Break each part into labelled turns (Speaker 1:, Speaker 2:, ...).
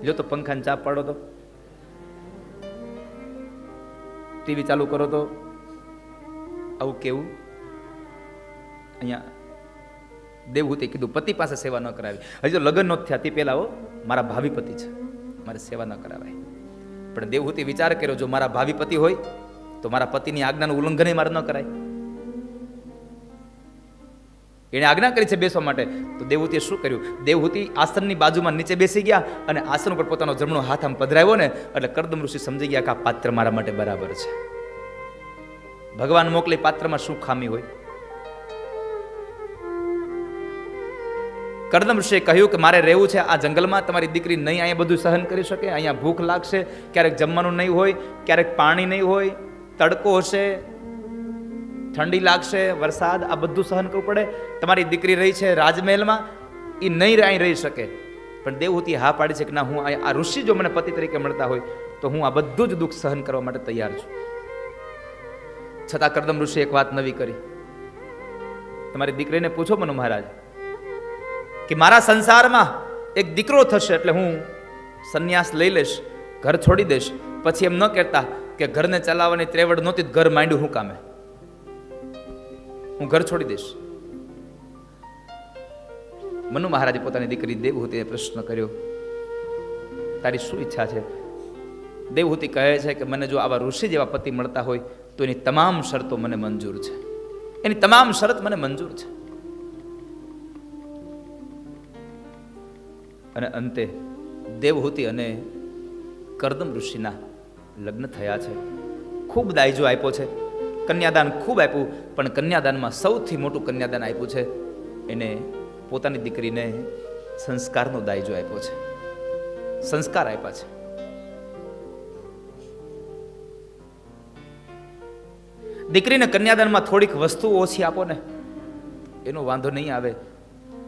Speaker 1: જો તો પંખાને ચાપ પાડો તો, ટીવી ચાલુ કરો તો આવું કેવું. અહીંયા દેવહૂતિ કીધું પતિ પાસે સેવા ન કરાવી. હજી તો લગ્ન ન થયા તે પહેલા મારા ભાવિ પતિ છે, મારે સેવા ન કરાવાય. પણ દેવહૂતિ વિચાર કર્યો, જો મારા ભાવિ પતિ હોય તો મારા પતિની આજ્ઞાનું ઉલ્લંઘન મારે ન કરાય. એને આજ્ઞા કરી છે બેસવા માટે, તો દેવહૂતિએ શું કર્યું? દેવહૂતિ આસનની બાજુમાં નીચે બેસી ગયા અને આસન ઉપર પોતાનો જમણો હાથ આમ પધરાવ્યો ને એટલે કરદમ ઋષિ સમજી ગયા કે આ પાત્ર મારા માટે બરાબર છે. ભગવાન મોકલી પાત્રમાં શું ખામી હોય? કરદમ ઋષિએ કહ્યું કે મારે રહેવું છે આ જંગલમાં, તમારી દીકરી નહીં અહીંયા બધું સહન કરી શકે. અહીંયા ભૂખ લાગશે, ક્યારેક જમવાનું નહીં હોય, ક્યારેક પાણી નહીં હોય, તડકો હશે, ઠંડી લાગશે, વરસાદ, આ બધું સહન કરવું પડે. તમારી દીકરી રહી છે રાજમહેલમાં, એ નહીં અહીં રહી શકે. પણ દેવહૂતિ હા પાડી છે કે ના, હું આ ઋષિ જો મને પતિ તરીકે મળતા હોય તો હું આ બધું જ દુઃખ સહન કરવા માટે તૈયાર છું. છતાં કરદમ ઋષિ એક વાત નવી કરી. તમારી દીકરીને પૂછો મનુ મહારાજ કે મારા સંસારમાં એક દીકરો થશે એટલે હું સંન્યાસ લઈ લઈશ, ઘર છોડી દઈશ. પછી એમ ન કહેતા કે ઘરને ચલાવવાની ત્રેવડ નહોતી, ઘર માંડ્યું હું કામે, હું ઘર છોડી દઈશ. મનુ મહારાજે પોતાની દીકરી દેવહૂતિને પ્રશ્ન કર્યો, તારી શું ઈચ્છા છે? દેવહૂતિ કહે છે કે મને જો આવા ઋષિ જેવા પતિ મળતા હોય તો એની તમામ શરતો મને મંજૂર છે, એની તમામ શરત મને મંજૂર છે. અને અંતે દેવહૂતિ અને કરદમ ઋષિના લગ્ન થયા છે. ખૂબ દાયજો આપ્યો છે, કન્યાદાન ખૂબ આપ્યું, પણ કન્યાદાનમાં સૌથી મોટું કન્યાદાન આપ્યું છે એને પોતાની દીકરીને સંસ્કારનો દાયજો આપ્યો છે, સંસ્કાર આપ્યા છે. દીકરીને કન્યાદાનમાં થોડીક વસ્તુ ઓછી આપો ને એનો વાંધો નહીં આવે,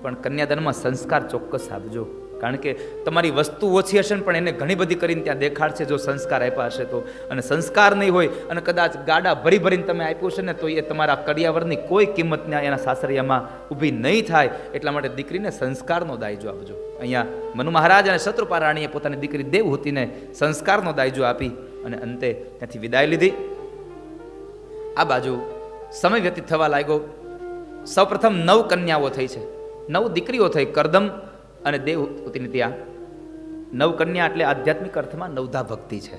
Speaker 1: પણ કન્યાદાનમાં સંસ્કાર ચોક્કસ આપજો. કારણ કે તમારી વસ્તુ ઓછી હશે ને પણ એને ઘણી બધી કરીને ત્યાં દેખાડશે જો સંસ્કાર આપ્યા હશે તો. અને સંસ્કાર નહીં હોય અને કદાચ ગાડા ભરી ભરીને તમે આપ્યું છે ને તો એ તમારા કડિયાવરની કોઈ કિંમત એના સાસરિયામાં ઊભી નહીં થાય. એટલા માટે દીકરીને સંસ્કારનો દાયજો આપજો. અહીંયા મનુ મહારાજ અને શત્રુપા રાણીએ પોતાની દીકરી દેવહૂતિને સંસ્કારનો દાયજો આપી અને અંતે ત્યાંથી વિદાય લીધી. આ બાજુ સમય વ્યતીત થવા લાગ્યો. સૌપ્રથમ 9 કન્યાઓ થઈ છે, 9 દીકરીઓ થઈ કરદમ અને દેવહૂતિની. ત્યાં 9 કન્યા એટલે આધ્યાત્મિક અર્થમાં નવધા ભક્તિ છે.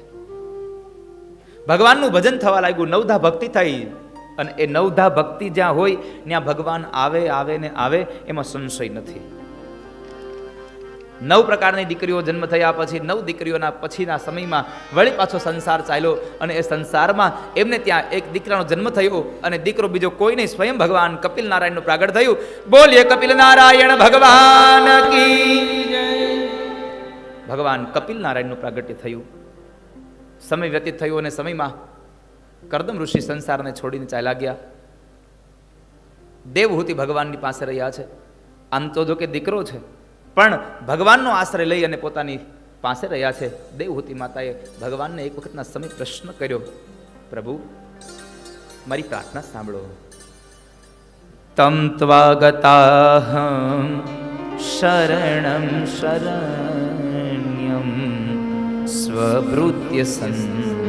Speaker 1: ભગવાનનું ભજન થવા લાગ્યું, નવધા ભક્તિ થઈ. અને એ નવધા ભક્તિ જ્યાં હોય ત્યાં ભગવાન આવે આવે ને આવે, એમાં સંશય નથી. 9 પ્રકારની દીકરીઓ જન્મ થયા પછી 9 દીકરીઓના પછીના સમયમાં વળી પાછો સંસાર ચાલ્યો અને એ સંસારમાં એમને ત્યાં એક દીકરાનો જન્મ થયો અને દીકરો બીજો કોઈ નહીં, સ્વયં ભગવાન કપિલ નારાયણનું પ્રાગટ થયું. બોલીએ કપિલ નારાયણ ભગવાન કી જય. ભગવાન કપિલ નારાયણનું પ્રાગટ્ય થયું. સમય વ્યતીત થયો અને સમયમાં કરદમ ઋષિ સંસારને છોડીને ચાલ્યા ગયા. દેવહૂતિ ભગવાનની પાસે રહ્યા છે. આમ તો જો કે દીકરો છે પણ ભગવાનનો આશ્રય લઈ અને પોતાની પાસે રહ્યા છે. દેવહૂતિ માતાએ ભગવાનને એક વખતના સમય પ્રશ્ન કર્યો, પ્રભુ મારી પ્રાર્થના સાંભળો. તમ ત્વાગતાહં શરણં શરણ્યં સ્વભૃત્ય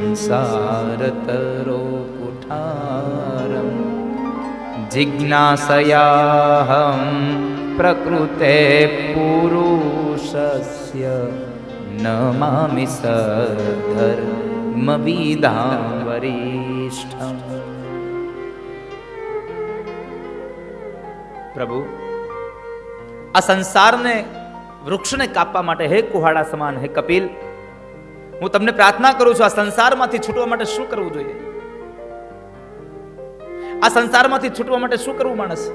Speaker 1: સંસારતરો કુઠારં જિજ્ઞાસયાહં પ્રકૃતે પુરુષસ્ય નમામિ સધર્મવિદાં વરિષ્ઠં. પ્રભુ આ સંસારને વૃક્ષને કાપવા માટે હે કુહાડા સમાન હે કપિલ, હું તમને પ્રાર્થના કરું છું, આ સંસારમાંથી છૂટવા માટે શું કરવું જોઈએ? આ સંસારમાંથી છૂટવા માટે શું કરવું માણસ?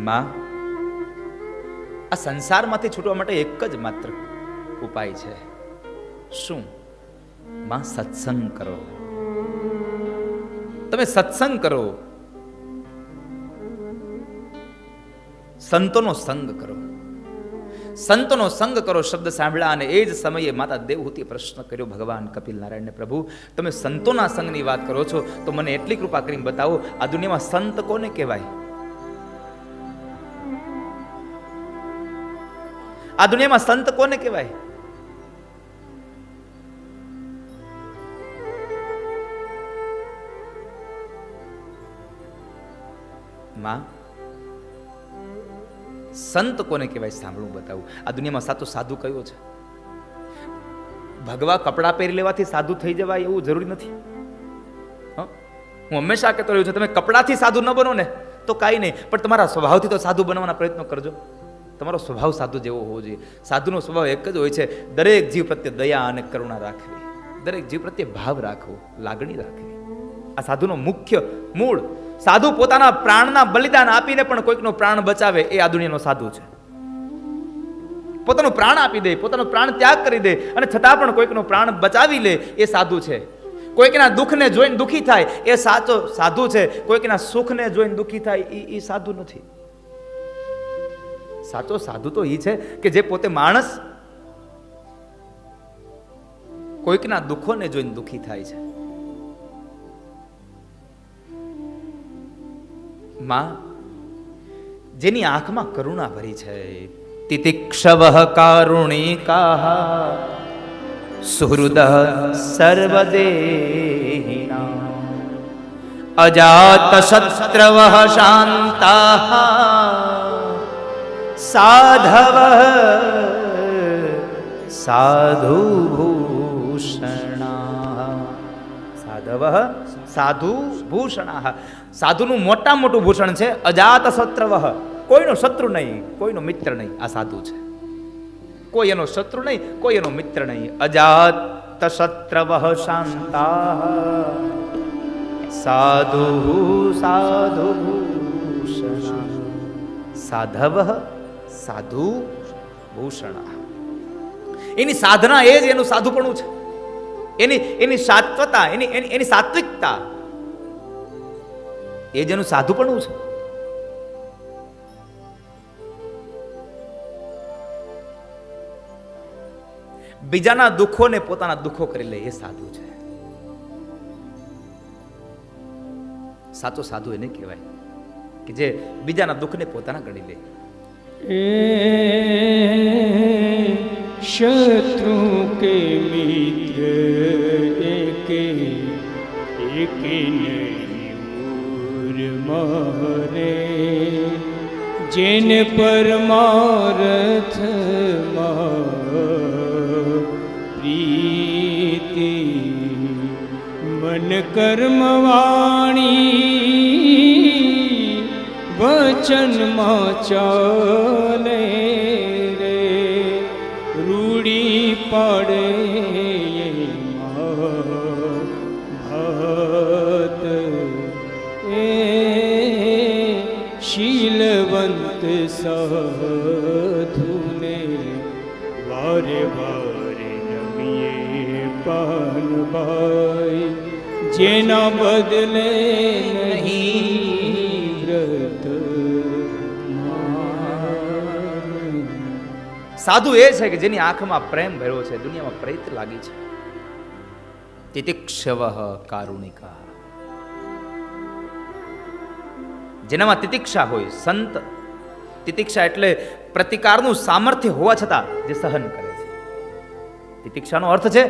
Speaker 1: માં, આ સંસારમાંથી છૂટવા માટે એક જ માત્ર ઉપાય છે. શું? માં, સત્સંગ કરો. તમે સત્સંગ કરો, સંતોનો સંગ કરો. સંતોનો સંગ કરો શબ્દ સાંભળ્યા અને એ જ સમયે માતા દેવહૂતિએ પ્રશ્ન કર્યો ભગવાન કપિલ નારાયણને, પ્રભુ તમે સંતોના સંગની વાત કરો છો તો મને એટલી કૃપા કરીને બતાવો આ દુનિયામાં સંત કોને કહેવાય? આ દુનિયામાં સંત કોને કહેવાય? માં, સંત કોને કહેવાય સાંભળું બતાવું. આ દુનિયામાં સાચો સાધુ કયો છે? ભગવા કપડાં પહેરી લેવાથી સાધુ થઈ જવાય એવું જરૂરી નથી. હું હંમેશા કહેતો રહ્યો છું, તમે કપડાથી સાધુ ન બનો ને તો કાંઈ નહીં, પણ તમારા સ્વભાવથી તો સાધુ બનવાના પ્રયત્નો કરજો. તમારો સ્વભાવ સાધુ જેવો હોવો જોઈએ. સાધુનો સ્વભાવ એક જ હોય છે, દરેક જીવ પ્રત્યે દયા અને કરુણા રાખવી, દરેક જીવ પ્રત્યે ભાવ રાખવો, લાગણી રાખવી. આ સાધુનો મુખ્ય મૂળ. સાધુ પોતાના પ્રાણના બલિદાન આપીને પણ કોઈકનો પ્રાણ બચાવે એ આ દુનિયાનો સાધુ છે. પોતાનું પ્રાણ આપી દે, પોતાનો પ્રાણ ત્યાગ કરી દે અને છતાં પણ કોઈકનો પ્રાણ બચાવી લે એ સાધુ છે. કોઈકના દુઃખને જોઈને દુઃખી થાય એ સાચો સાધુ છે. કોઈકના સુખને જોઈને દુઃખી થાય એ સાધુ નથી. સાચો સાધુ તો એ છે કે જે પોતે માણસ કોઈકના દુઃખોને જોઈને દુઃખી થાય છે. માં, જેની આંખમાં કરુણા ભરી છે, તિતિક્ષવઃ કારુણિકાઃ સુહૃદઃ સર્વદેહિનાં અજાતશત્રવઃ શાન્તાઃ સાધવઃ સાધુભૂષણાઃ. સાધવઃ સાધુભૂષણાઃ. સાધુનું મોટામાં મોટું ભૂષણ છે અજાતશત્રવઃ. કોઈનો શત્રુ નહીં, કોઈનો મિત્ર નહીં. આ સાધુ છે. કોઈ એનો શત્રુ નહીં, કોઈ એનો મિત્ર નહીં. અજાતશત્રવઃ શાન્તાઃ સાધુ સાધુભૂષણાઃ સાધવઃ સાધુભૂષણાઃ. એની સાધના એ જ એનું સાધુપણું છે. એની સાત્વતા, એની સાત્વિકતા એ જેનું સાધુપણું છે. બીજાના દુઃખોને પોતાના દુઃખો કરી લે એ સાધુ છે. સાચો સાધુ એને કહેવાય કે જે બીજાના દુઃખને પોતાના ગણી લે.
Speaker 2: શત્રુ કે મિત્ર એકે મારે જેન પરમારથ પ્રીતિ મન કર્મ વાણી વચનમાં ચાલે રે રૂડી પડે શીલવંત સાધુને વારે વારે નમીએ પાનભાઈ જેના બદલે નહીં વ્રત.
Speaker 1: સાધુ એ છે કે જેની આંખમાં પ્રેમ ભર્યો છે, દુનિયામાં પ્રેત લાગી છે. તિતિક્ષવઃ કારુણિકા. જેનામાં તિતિક્ષા હોય. સંત તિતિક્ષા એટલે પ્રતિકારનું સામર્થ્ય હોવા છતાં જે સહન કરે છે. તિતિક્ષાનો અર્થ છે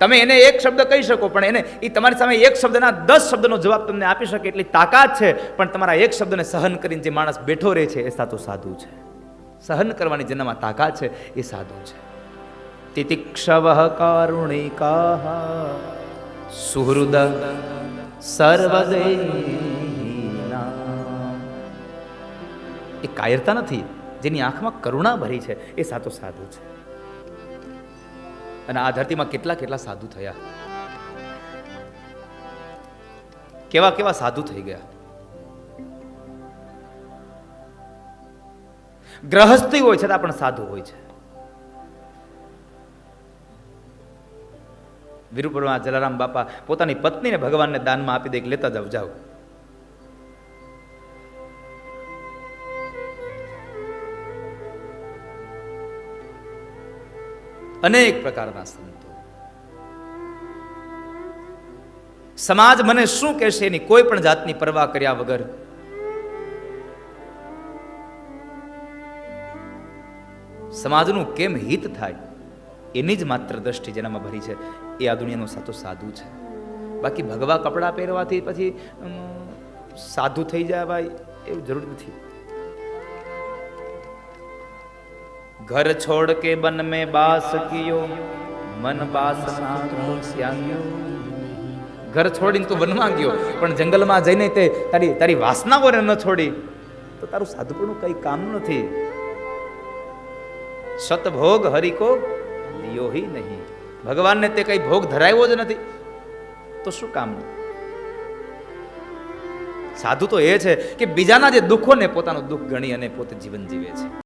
Speaker 1: તમે એને એક શબ્દ કહી શકો પણ એને એ તમારી સામે એક શબ્દના 10 શબ્દનો જવાબ તમને આપી શકે એટલી તાકાત છે, પણ તમારા એક શબ્દને સહન કરીને જે માણસ બેઠો રહે છે એ સાચો સાધુ છે. સહન કરવાની જેનામાં તાકાત છે એ સાધુ છે. તિતિક્ષવઃ કારુણિકાઃ સુહૃદ સર્વદેહિનાં. એ કાયરતા નથી, જેની આંખમાં કરુણા ભરી છે એ સાચો સાધુ છે. અને આ ધરતીમાં કેટલા કેટલા સાધુ થયા, કેવા કેવા સાધુ થઈ ગયા. ગ્રહસ્થી હોય છતાં પણ સાધુ હોય છે. વિરુપુરમાં જલારામ બાપા પોતાની પત્નીને ભગવાનને દાનમાં આપી દે કે લેતા જાઓ જાઓ. અનેક પ્રકારના સંતો. સમાજ મને શું કહેશે એની કોઈ પણ જાતની પરવા કર્યા વગર સમાજનું કેમ હિત થાય એની જ માત્ર દ્રષ્ટિ જેનામાં ભરી છે એ આ દુનિયાનો સાચો સાધુ છે. બાકી ભગવા કપડાં પહેરવાથી પછી સાધુ થઈ જાય ભાઈ એવું જરૂર નથી. ઘર છોડ કે બન મેં બાસ કિયો મન બાસના ત્યાગ્યો. ઘર છોડીને તું વનમાં ગયો પણ જંગલમાં જઈને તે તારી વાસનાઓને ન છોડી તો તારું સાધુપણું કઈ કામ નથી. સતભોગ હરિકો દિયો હી નહીં. ભગવાનને તે કઈ ભોગ ધરાવ્યો જ નથી તો શું કામ? સાધુ તો એ છે કે બીજાના જે દુઃખોને પોતાનું દુઃખ ગણી અને પોતે જીવન જીવે છે.